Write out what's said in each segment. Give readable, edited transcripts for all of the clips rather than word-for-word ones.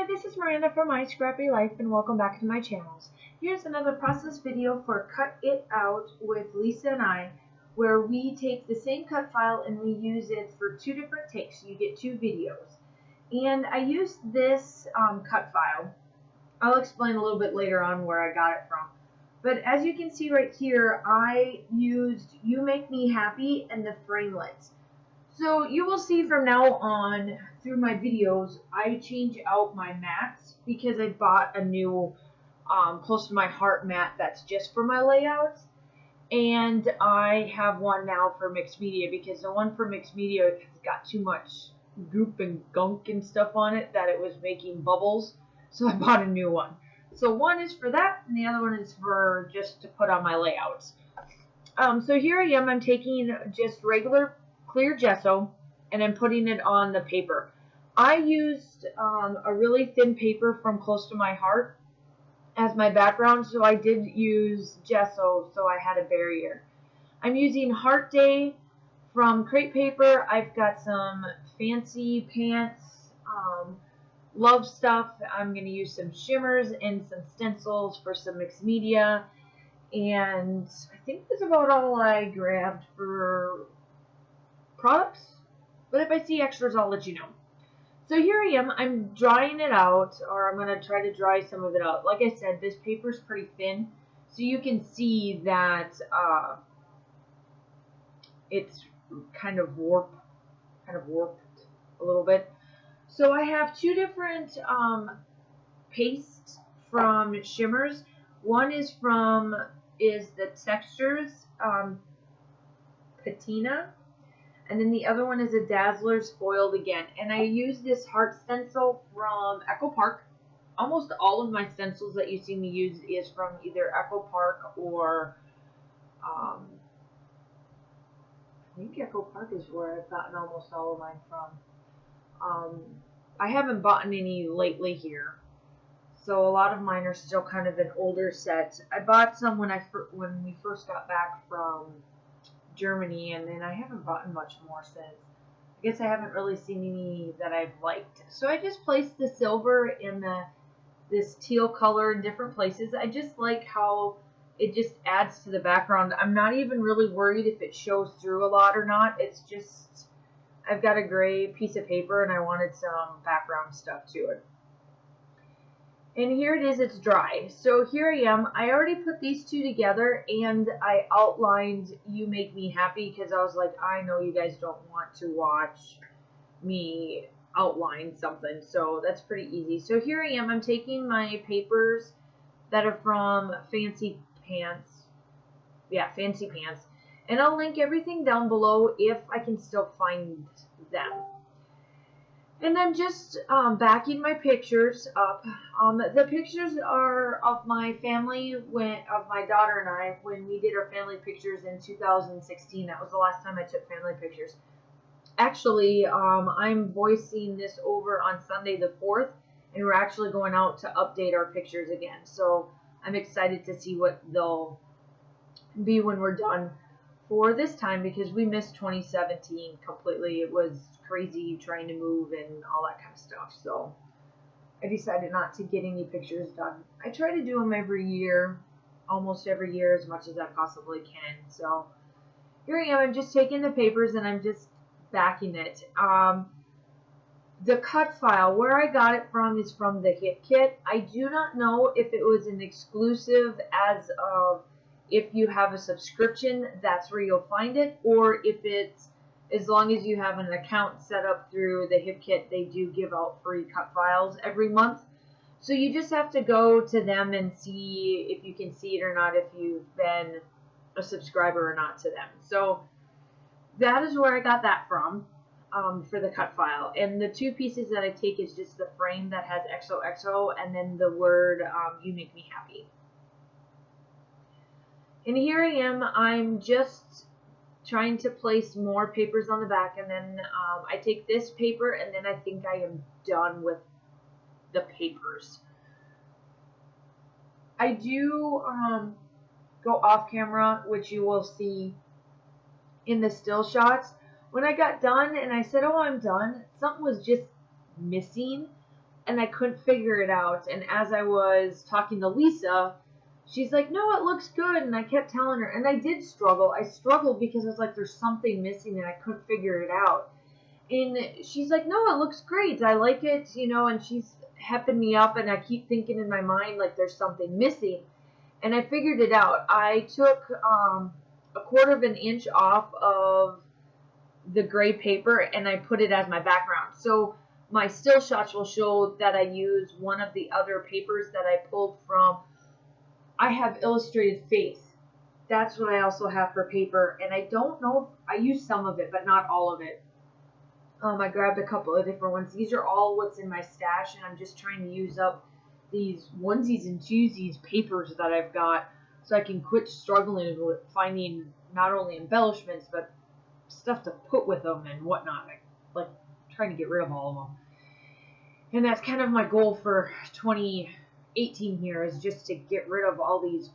this is Miranda from My Scrappy Life and welcome back to my channels. Here's another process video for Cut It Out with Lisa and I, where we take the same cut file and we use it for two different takes. You get two videos. And I used this cut file. I'll explain a little bit later on where I got it from. But as you can see right here, I used You Make Me Happy and the framelits. So you will see from now on through my videos, I change out my mats because I bought a new close to my heart mat that's just for my layouts. And I have one now for mixed media because the one for mixed media has got too much goop and gunk and stuff on it that it was making bubbles. So I bought a new one. So one is for that and the other one is for just to put on my layouts. So here I am, I'm taking just regular clear gesso and I'm putting it on the paper. I used a really thin paper from Close to My Heart as my background, so I did use gesso so I had a barrier. I'm using Heart Day from crepe paper. I've got some Fancy Pants love stuff. I'm going to use some shimmers and some stencils for some mixed media, and I think that's about all I grabbed for products, but if I see extras I'll let you know. So here I am, I'm drying it out, or I'm going to try to dry some of it out. Like I said, this paper is pretty thin, so you can see that it's kind of warped a little bit. So I have two different pastes from Shimmerz. One is the Texturez Patina. And then the other one is a Dazzlerz foiled again. And I use this heart stencil from Echo Park. Almost all of my stencils that you see me use is from either Echo Park or I think Echo Park is where I've gotten almost all of mine from. I haven't bought any lately here. So a lot of mine are still kind of an older set. I bought some when we first got back from Germany, and then I haven't bought much more since. I guess I haven't really seen any that I've liked. So I just placed the silver in this teal color in different places. I just like how it just adds to the background. I'm not even really worried if it shows through a lot or not. It's just, I've got a gray piece of paper and I wanted some background stuff to it. And here it is, it's dry. So here I am. I already put these two together and I outlined You Make Me Happy because I was like, I know you guys don't want to watch me outline something. So that's pretty easy. So here I am. I'm taking my papers that are from Fancy Pants. Yeah, Fancy Pants. And I'll link everything down below if I can still find them. And I'm just backing my pictures up. The pictures are of my family, of my daughter and I, when we did our family pictures in 2016. That was the last time I took family pictures. Actually, I'm voicing this over on Sunday the 4th, and we're actually going out to update our pictures again. So I'm excited to see what they'll be when we're done for this time, because we missed 2017 completely. It was crazy trying to move and all that kind of stuff, so I decided not to get any pictures done. I try to do them every year, almost every year, as much as I possibly can. So here I am, I'm just taking the papers and I'm just backing it. The cut file, where I got it from is from the Hip Kit. I do not know if it was an exclusive as of if you have a subscription, that's where you'll find it, or if it's, as long as you have an account set up through the Hip Kit, they do give out free cut files every month. So you just have to go to them and see if you can see it or not, if you've been a subscriber or not to them. So that is where I got that from for the cut file. And the two pieces that I take is just the frame that has XOXO and then the word You Make Me Happy. And here I am, I'm just trying to place more papers on the back, and then I take this paper and then I think I am done with the papers. I do go off camera, which you will see in the still shots. When I got done and I said, oh, I'm done, something was just missing. and I couldn't figure it out. And as I was talking to Lisa, she's like, no, it looks good. And I kept telling her, and I did struggle. I struggled because I was like, there's something missing and I couldn't figure it out. And she's like, no, it looks great. I like it, you know, and she's hepping me up, and I keep thinking in my mind like there's something missing. And I figured it out. I took a 1/4 of an inch off of the gray paper and I put it as my background. So my still shots will show that I use one of the other papers that I pulled from. I have Illustrated Faith. That's what I also have for paper, and I don't know if I use some of it, but not all of it. I grabbed a couple of different ones. These are all what's in my stash, and I'm just trying to use up these onesies and twosies papers that I've got so I can quit struggling with finding not only embellishments, but stuff to put with them and whatnot. Like trying to get rid of all of them. And that's kind of my goal for 2018 here, is just to get rid of all these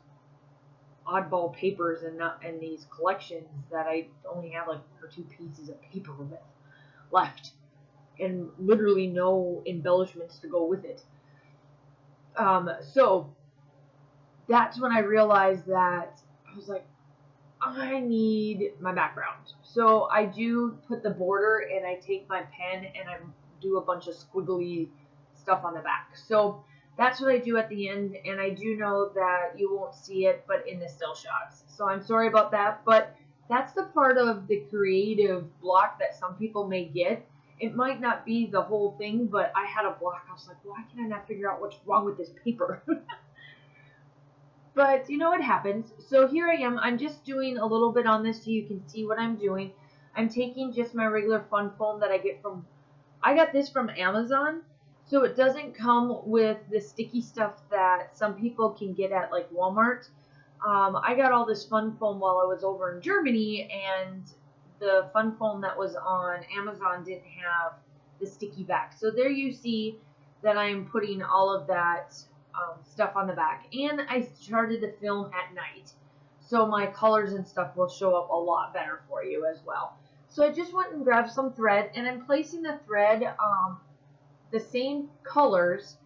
oddball papers and these collections that I only have like 1 or 2 pieces of paper left, and literally no embellishments to go with it. So that's when I realized that I was like, I need my background. So I do put the border, and I take my pen and I do a bunch of squiggly stuff on the back. So that's what I do at the end, and I do know that you won't see it but in the still shots. So I'm sorry about that, but that's the part of the creative block that some people may get. It might not be the whole thing, but I had a block. I was like, why can I not figure out what's wrong with this paper? But, you know, it happens. So here I am. I'm just doing a little bit on this so you can see what I'm doing. I'm taking just my regular fun foam that I get from, I got this from Amazon. So it doesn't come with the sticky stuff that some people can get at like Walmart. I got all this fun foam while I was over in Germany, and the fun foam that was on Amazon didn't have the sticky back. So there you see that I'm putting all of that stuff on the back. And I started to film at night, so my colors and stuff will show up a lot better for you as well. So I just went and grabbed some thread, and I'm placing the thread the same colors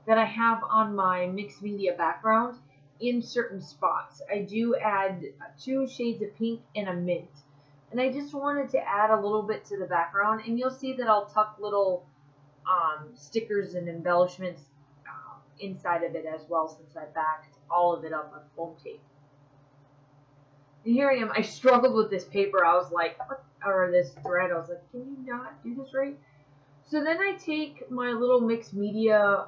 that I have on my mixed media background in certain spots. I do add 2 shades of pink and a mint. And I just wanted to add a little bit to the background, and you'll see that I'll tuck little stickers and embellishments inside of it as well, since I backed all of it up with foam tape. And here I am. I struggled with this paper. I was like, or this thread. I was like, can you not do this right? So then I take my little mixed media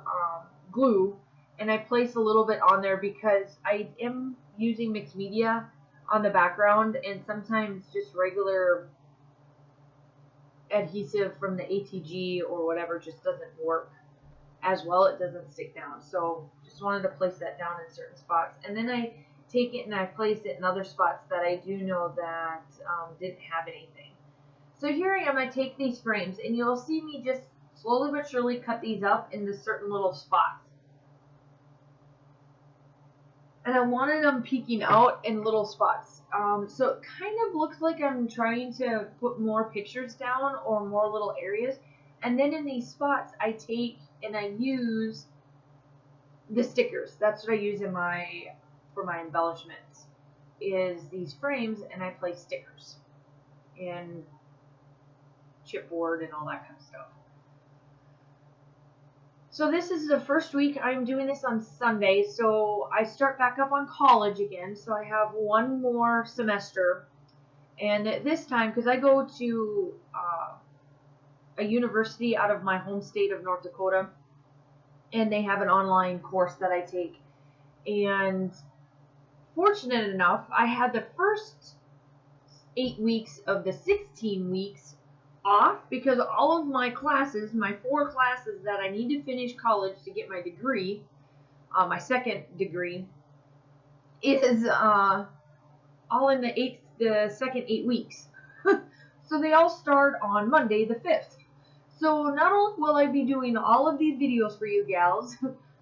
glue, and I place a little bit on there because I am using mixed media on the background, and sometimes just regular adhesive from the ATG or whatever just doesn't work as well. It doesn't stick down. So just wanted to place that down in certain spots, and then I take it and I place it in other spots that I do know that didn't have anything. So here I am. I take these frames, and you'll see me just slowly but surely cut these up into certain little spots. And I wanted them peeking out in little spots. So it kind of looks like I'm trying to put more pictures down or more little areas. And then in these spots, I take and I use the stickers. That's what I use in for my embellishments, is these frames, and I place stickers and chipboard and all that kind of stuff. So this is the first week. I'm doing this on Sunday, so I start back up on college again. So I have 1 more semester, and this time, because I go to a university out of my home state of North Dakota, and they have an online course that I take. And fortunate enough, I had the first 8 weeks of the 16 weeks off, because all of my classes, my 4 classes that I need to finish college to get my degree, my second degree, is all in the second 8 weeks. So they all start on Monday the 5th. So not only will I be doing all of these videos for you gals,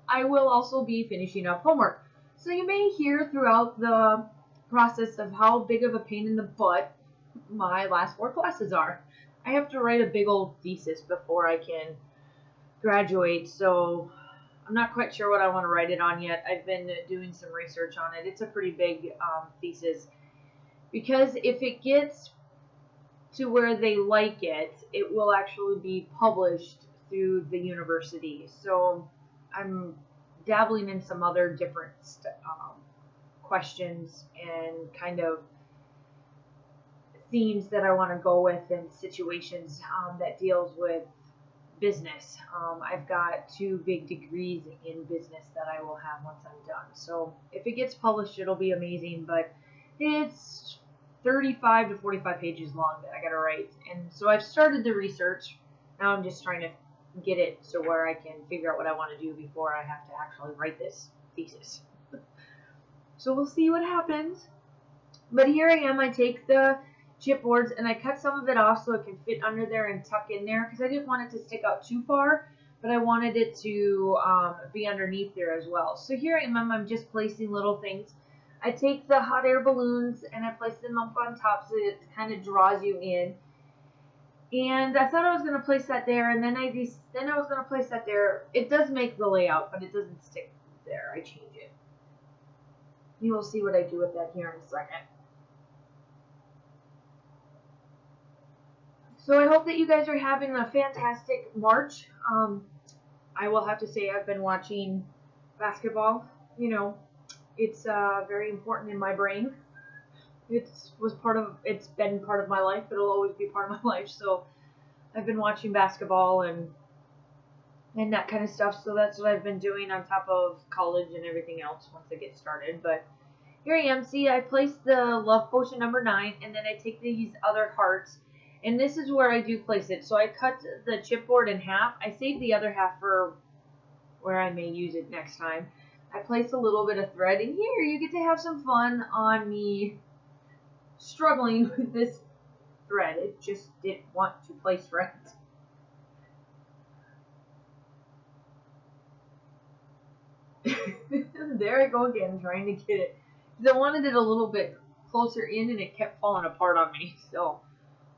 I will also be finishing up homework. So you may hear throughout the process of how big of a pain in the butt my last 4 classes are. I have to write a big old thesis before I can graduate, so I'm not quite sure what I want to write it on yet. I've been doing some research on it. It's a pretty big thesis, because if it gets to where they like it, it will actually be published through the university. So I'm dabbling in some other different questions and kind of themes that I want to go with, and situations that deals with business. I've got 2 big degrees in business that I will have once I'm done. So if it gets published, it'll be amazing, but it's 35 to 45 pages long that I gotta write. And so I've started the research. Now I'm just trying to get it so where I can figure out what I want to do before I have to actually write this thesis. So we'll see what happens. But here I am. I take the chipboards and I cut some of it off so it can fit under there and tuck in there, because I didn't want it to stick out too far, but I wanted it to be underneath there as well. So here I am. I'm just placing little things. I take the hot air balloons and I place them up on top so it kind of draws you in. And I thought I was going to place that there, and then I was going to place that there. It does make the layout, but it doesn't stick there. I change it. You will see what I do with that here in a second. So I hope that you guys are having a fantastic March. I will have to say I've been watching basketball. You know, it's very important in my brain. It's been part of my life. It'll always be part of my life. So I've been watching basketball and that kind of stuff. So that's what I've been doing on top of college and everything else once I get started. But here I am. See, I placed the love potion number 9, and then I take these other hearts, and this is where I do place it. So I cut the chipboard in half. I save the other half for where I may use it next time. I place a little bit of thread, and here you get to have some fun on me struggling with this thread. It just didn't want to place thread. There I go again, trying to get it. Because I wanted it a little bit closer in, and it kept falling apart on me. So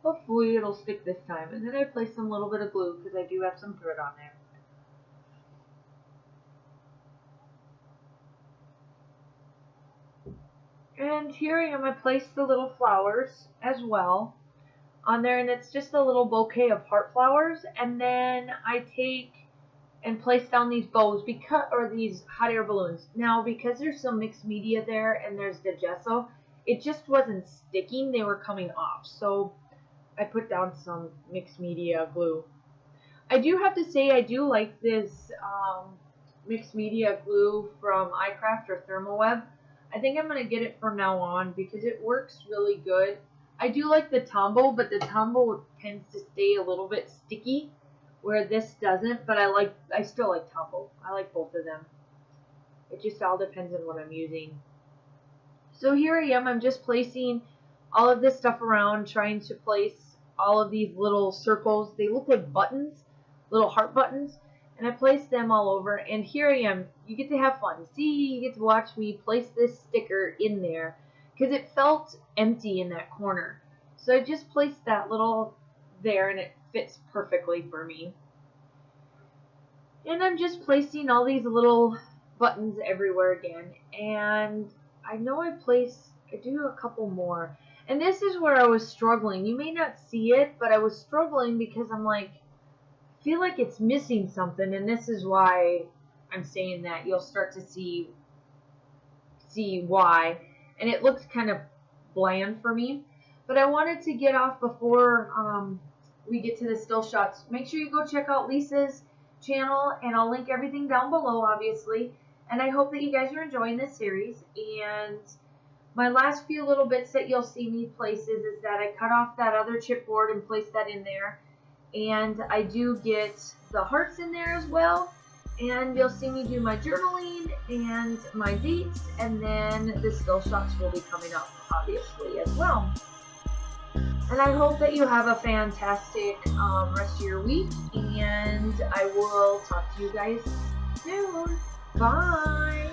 hopefully it'll stick this time. And then I place some little bit of glue because I do have some thread on there. And here I am. I placed the little flowers as well on there, and it's just a little bouquet of heart flowers. And then I take and place down these bows, these hot air balloons. Now, because there's some mixed media there and there's the gesso, it just wasn't sticking. They were coming off. So I put down some mixed media glue. I do have to say I do like this mixed media glue from iCraft or Thermoweb. I think I'm going to get it from now on because it works really good. I do like the Tombow, but the Tombow tends to stay a little bit sticky, where this doesn't, but I still like Tombow. I like both of them. It just all depends on what I'm using. So here I am. I'm just placing all of this stuff around, trying to place all of these little circles. They look like buttons, little heart buttons. And I place them all over, and here I am. You get to have fun. See, you get to watch me place this sticker in there because it felt empty in that corner. So I just placed that little there, and it fits perfectly for me. And I'm just placing all these little buttons everywhere again. And I know I do a couple more. And this is where I was struggling. You may not see it, but I was struggling because I'm like, feel like it's missing something, and this is why I'm saying that. You'll start to see why, and it looks kind of bland for me, but I wanted to get off before we get to the still shots. Make sure you go check out Lisa's channel, and I'll link everything down below, obviously, and I hope that you guys are enjoying this series. And my last few little bits that you'll see me places is that I cut off that other chipboard and place that in there. And I do get the hearts in there as well. And you'll see me do my journaling and my dates. And then the still shots will be coming up, obviously, as well. And I hope that you have a fantastic rest of your week. And I will talk to you guys soon. Bye.